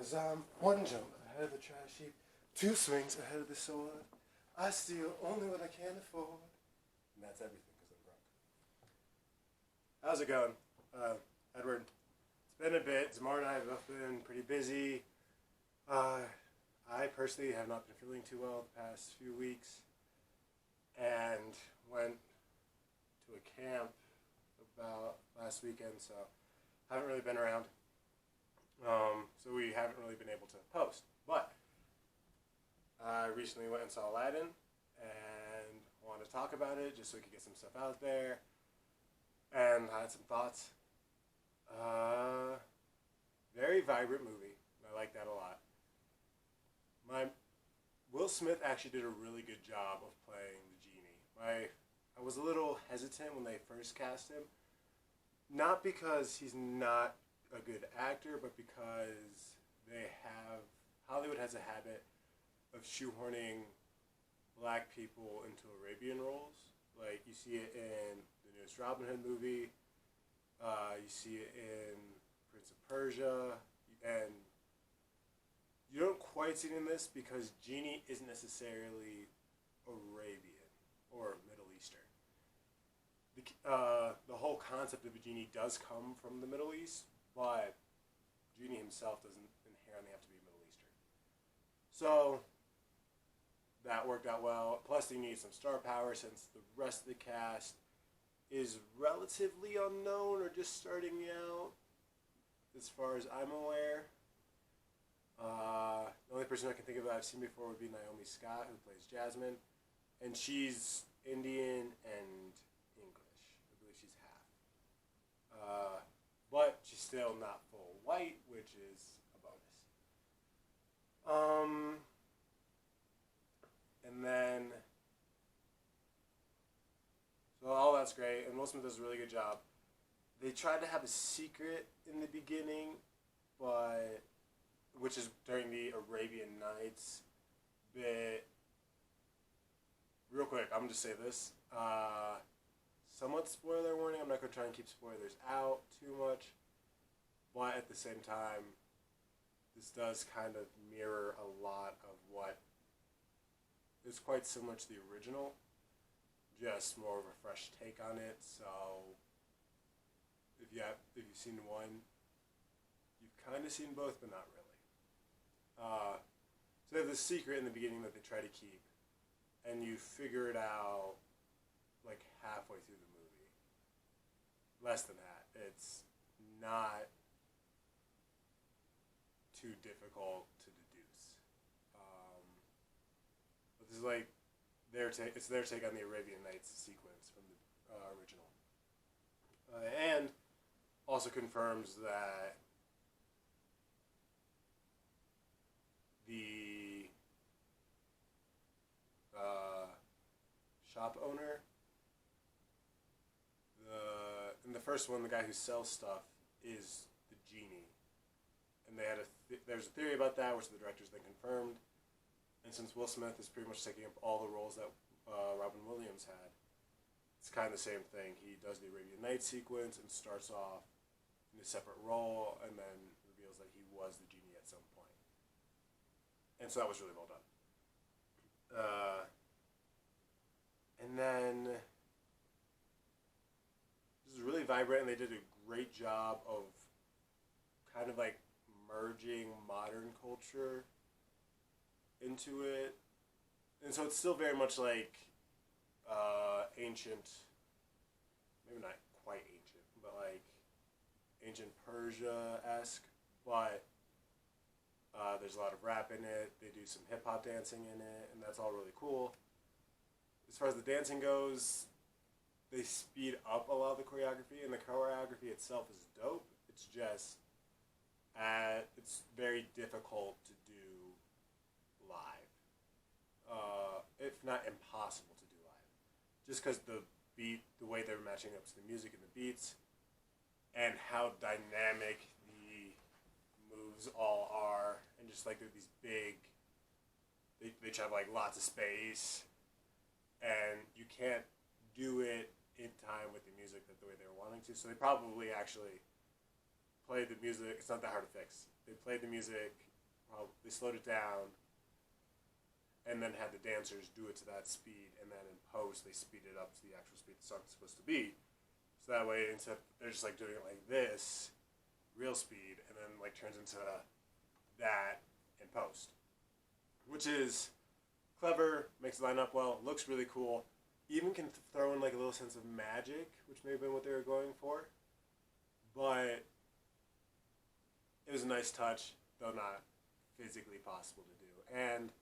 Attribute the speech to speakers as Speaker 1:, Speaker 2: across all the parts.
Speaker 1: 'Cause I'm one jump ahead of the trash heap, two swings ahead of the sword. I steal only what I can afford. And that's everything because I'm drunk. How's it going? Edward, it's been a bit. Zamar and I have both been pretty busy. I personally have not been feeling too well the past few weeks and went to a camp about last weekend, so haven't really been around. So we haven't really been able to post. But I recently went and saw Aladdin and wanted to talk about it just so we could get some stuff out there. And I had some thoughts. Very vibrant movie. I like that a lot. Will Smith actually did a really good job of playing the genie. I was a little hesitant when they first cast him. Not because he's not a good actor, but because Hollywood has a habit of shoehorning black people into Arabian roles. Like, you see it in the newest Robin Hood movie, you see it in Prince of Persia, and you don't quite see it in this because Genie isn't necessarily Arabian or Middle Eastern. The whole concept of a genie does come from the Middle East, but Genie himself doesn't inherently have to be Middle Eastern. So that worked out well. Plus, they need some star power since the rest of the cast is relatively unknown or just starting out, as far as I'm aware. The only person I can think of that I've seen before would be Naomi Scott, who plays Jasmine, and she's Indian and English. I believe she's half. But she's still not full white, which is a bonus. And then, so all that's great, and Will Smith does a really good job. They tried to have a secret in the beginning, which is during the Arabian Nights bit. Real quick, I'm going to just say this. Somewhat spoiler warning. I'm not going to try and keep spoilers out too much. But at the same time, this does kind of mirror a lot of what is quite similar to the original. Just more of a fresh take on it. So if you've seen one, you've kind of seen both, but not really. So they have this secret in the beginning that they try to keep, and you figure it out like halfway through the movie. Less than that. It's not too difficult to deduce. But this is like it's their take on the Arabian Nights sequence from the original. And also confirms that the shop owner, in the first one, the guy who sells stuff is the genie, and they had there's a theory about that, which the directors then confirmed. And since Will Smith is pretty much taking up all the roles that Robin Williams had, it's kind of the same thing. He does the Arabian Nights sequence and starts off in a separate role, and then reveals that he was the genie at some point. And so that was really well done. And then this is really vibrant, and they did a great job of kind of like merging modern culture into it. And so it's still very much like ancient, maybe not quite ancient, but like ancient Persia-esque, but there's a lot of rap in it. They do some hip-hop dancing in it, and that's all really cool. As far as the dancing goes, they speed up a lot of the choreography, and the choreography itself is dope. It's just, it's very difficult to do live. If not impossible to do live. Just because the way they're matching up to the music and the beats, and how dynamic the moves all are, and just like they're these big, they try to have like lots of space, and you can't do it in time with the music the way they were wanting to. So they probably actually played the music. It's not that hard to fix. They played the music they slowed it down, and then had the dancers do it to that speed, and then in post they speed it up to the actual speed the song's supposed to be. So that way, instead they're just like doing it like this, real speed, and then like turns into that in post, which is clever, makes it line up well, looks really cool, even can throw in like a little sense of magic, which may have been what they were going for, but it was a nice touch, though not physically possible to do, and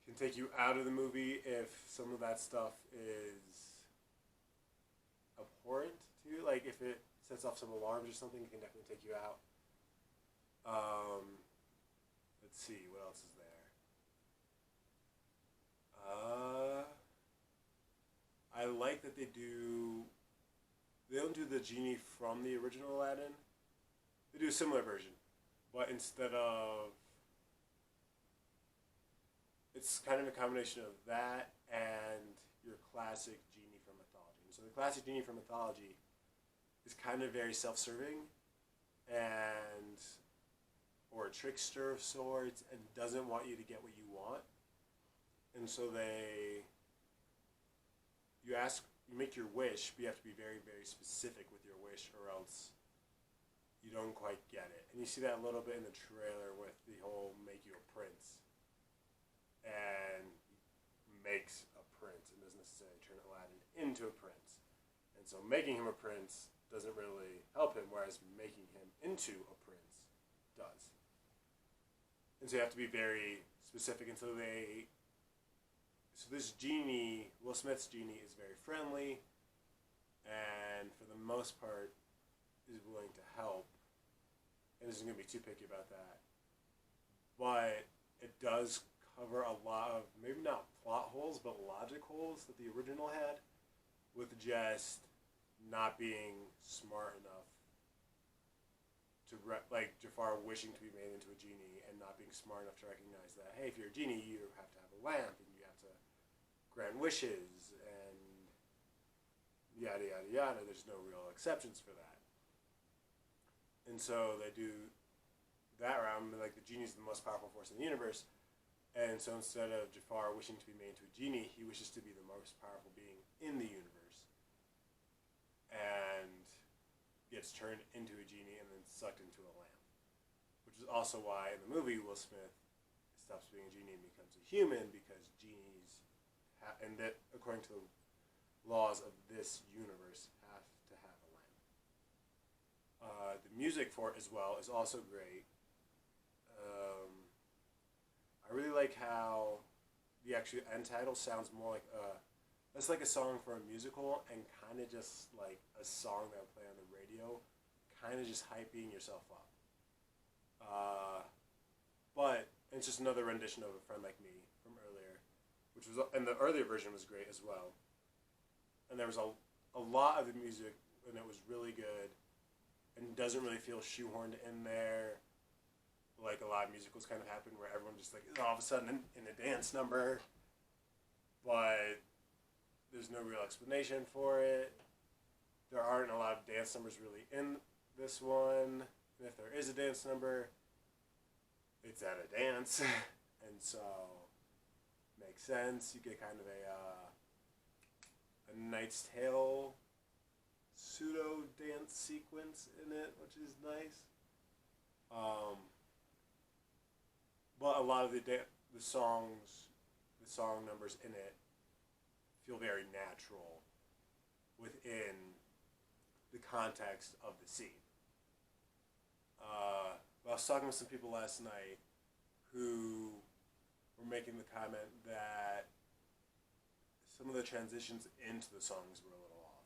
Speaker 1: can take you out of the movie if some of that stuff is abhorrent to you. Like if it sets off some alarms or something, it can definitely take you out. Let's see, what else is there? I like that they don't do the genie from the original Aladdin. They do a similar version, but instead of, it's kind of a combination of that and your classic genie from mythology. So the classic genie from mythology is kind of very self-serving and or a trickster of sorts and doesn't want you to get what you want. And so you make your wish, but you have to be very, very specific with your wish or else you don't quite get it. And you see that a little bit in the trailer with the whole make you a prince. And makes a prince and doesn't necessarily turn Aladdin into a prince. And so making him a prince doesn't really help him, whereas making him into a prince does. And so you have to be very specific. And so this genie, Will Smith's genie, is very friendly and for the most part is willing to help and isn't going to be too picky about that. But it does cover a lot of, maybe not plot holes, but logic holes that the original had, with just not being smart enough to, like Jafar wishing to be made into a genie and not being smart enough to recognize that, hey, if you're a genie, you have to have a lamp and you have to grant wishes and yada, yada, yada. There's no real exceptions for that. And so they do that round, like the genie is the most powerful force in the universe. And so instead of Jafar wishing to be made into a genie, he wishes to be the most powerful being in the universe. And gets turned into a genie and then sucked into a lamp. Which is also why in the movie Will Smith stops being a genie and becomes a human, because genies, and that according to the laws of this universe, have to have a lamp. The music for it as well is also great. I really like how the actual end title sounds more like it's like a song for a musical and kind of just like a song that would play on the radio, kind of just hyping yourself up. But it's just another rendition of A Friend Like Me from earlier, which was, and the earlier version was great as well. And there was a lot of the music, and it was really good, and doesn't really feel shoehorned in there, like a lot of musicals kind of happen where everyone just like is all of a sudden in a dance number, but there's no real explanation for it. There aren't a lot of dance numbers really in this one, and if there is a dance number, it's at a dance, and so makes sense. You get kind of a Knight's Tale pseudo dance sequence in it, which is nice. But a lot of the song numbers in it feel very natural within the context of the scene. I was talking with some people last night who were making the comment that some of the transitions into the songs were a little off.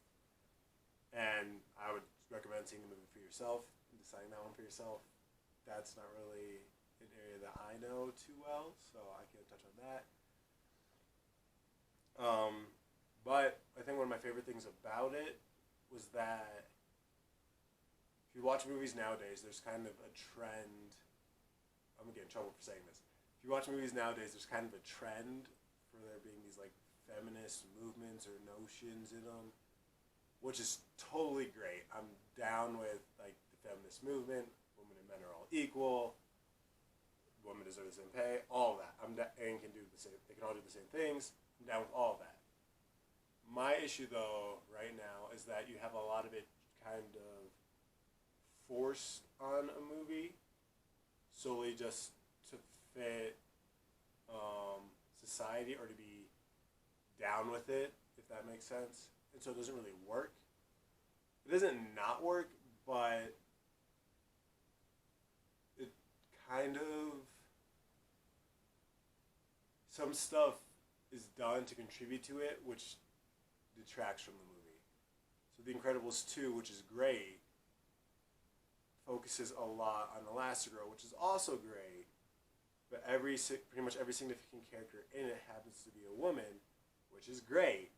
Speaker 1: And I would recommend seeing the movie for yourself and deciding that one for yourself. That's not really an area that I know too well, so I can't touch on that. But I think one of my favorite things about it was that if you watch movies nowadays, there's kind of a trend. I'm going to get in trouble for saying this. If you watch movies nowadays, there's kind of a trend for there being these like feminist movements or notions in them, which is totally great. I'm down with like the feminist movement. Women and men are all equal. deserve the same pay. All of that. And can do the same. They can all do the same things. I'm down with all of that. My issue, though, right now, is that you have a lot of it kind of forced on a movie solely just to fit society or to be down with it, if that makes sense. And so it doesn't really work. It doesn't not work, but it kind of... Some stuff is done to contribute to it, which detracts from the movie. So The Incredibles 2, which is great, focuses a lot on Elastigirl, which is also great, but pretty much every significant character in it happens to be a woman, which is great.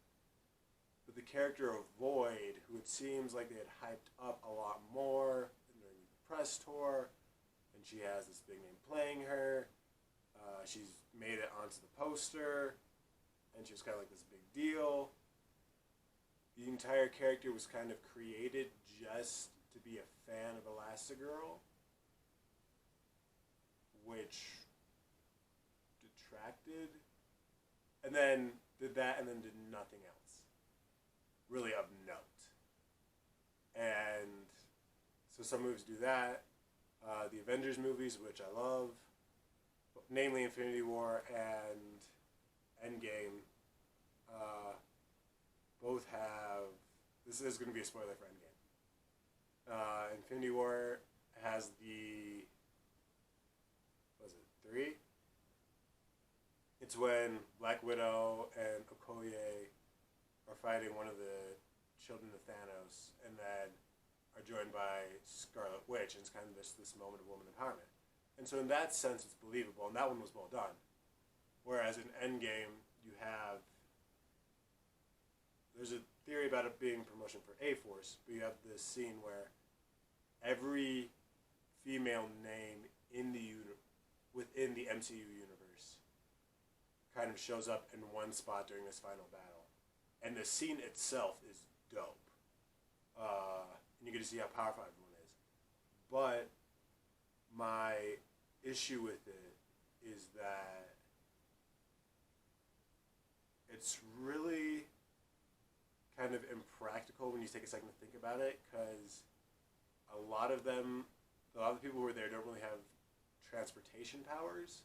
Speaker 1: But the character of Void, who it seems like they had hyped up a lot more during the press tour, and she has this big name playing her, she's made it onto the poster, and she was kind of like this big deal. The entire character was kind of created just to be a fan of Elastigirl, which detracted, and then did that, and then did nothing else really of note. And so some movies do that. The Avengers movies, which I love, namely Infinity War and Endgame, both have... This is going to be a spoiler for Endgame. Infinity War has the... What was it? 3? It's when Black Widow and Okoye are fighting one of the children of Thanos, and then are joined by Scarlet Witch, and it's kind of this moment of woman empowerment. And so in that sense, it's believable, and that one was well done. Whereas in Endgame, you have... There's a theory about it being promotion for A-Force, but you have this scene where every female name in within the MCU universe kind of shows up in one spot during this final battle. And the scene itself is dope. And you get to see how powerful everyone is. But my issue with it is that it's really kind of impractical when you take a second to think about it, because a lot of the people who are there don't really have transportation powers,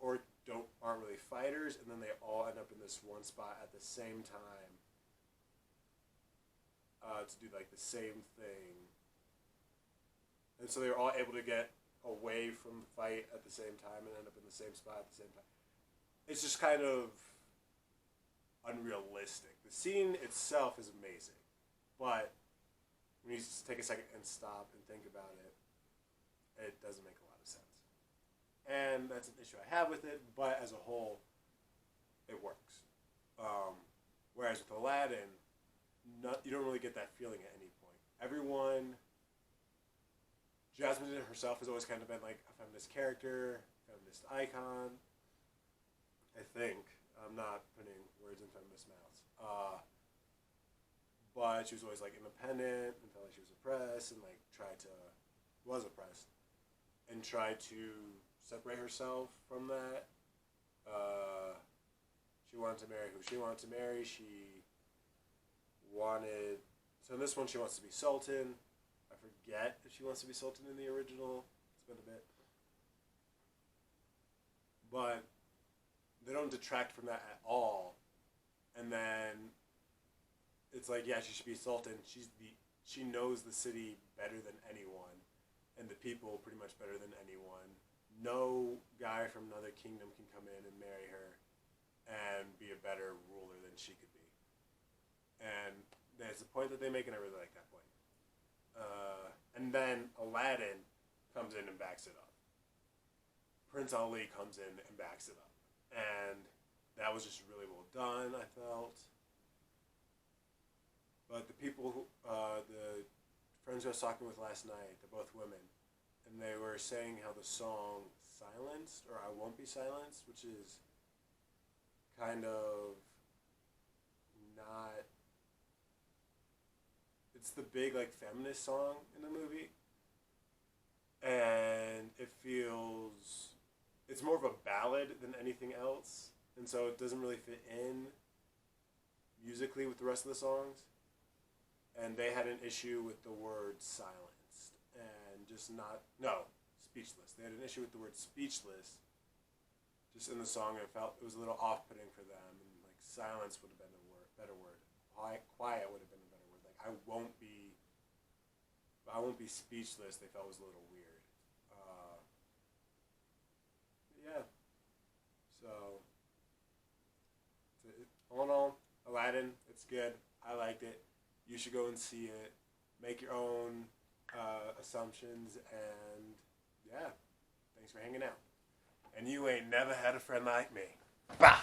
Speaker 1: or aren't really fighters, and then they all end up in this one spot at the same time to do like the same thing. And so they're all able to get away from the fight at the same time and end up in the same spot at the same time. It's just kind of unrealistic. The scene itself is amazing, but when you just take a second and stop and think about it, it doesn't make a lot of sense. And that's an issue I have with it, but as a whole, it works. Whereas with Aladdin, you don't really get that feeling at any point. Jasmine herself has always kind of been like a feminist character, feminist icon. I think. I'm not putting words in feminist mouths. But she was always like independent and felt like she was oppressed and like was oppressed and tried to separate herself from that. She wanted to marry who she wanted to marry. So in this one she wants to be Sultan. I forget if she wants to be Sultan in the original. It's been a bit. But they don't detract from that at all. And then it's like, yeah, she should be Sultan. She knows the city better than anyone, and the people pretty much better than anyone. No guy from another kingdom can come in and marry her and be a better ruler than she could be. And there's a point that they make, and I really like that point. And then Aladdin comes in and backs it up. Prince Ali comes in and backs it up. And that was just really well done, I felt. But the people the friends I was talking with last night, they're both women, and they were saying how the song Silenced, or I Won't Be Silenced, which is kind of not... It's the big, like, feminist song in the movie. And it feels it's more of a ballad than anything else, and so it doesn't really fit in musically with the rest of the songs. And they had an issue with the word silenced and just not speechless. They had an issue with the word speechless just in the song. It was a little off-putting for them, and like silence would have been a better word. Quiet would have been a better word. Like I won't be speechless. They felt was a little weird. Yeah. So all in all, Aladdin, it's good. I liked it. You should go and see it. Make your own assumptions, and yeah, thanks for hanging out. And you ain't never had a friend like me. Bah!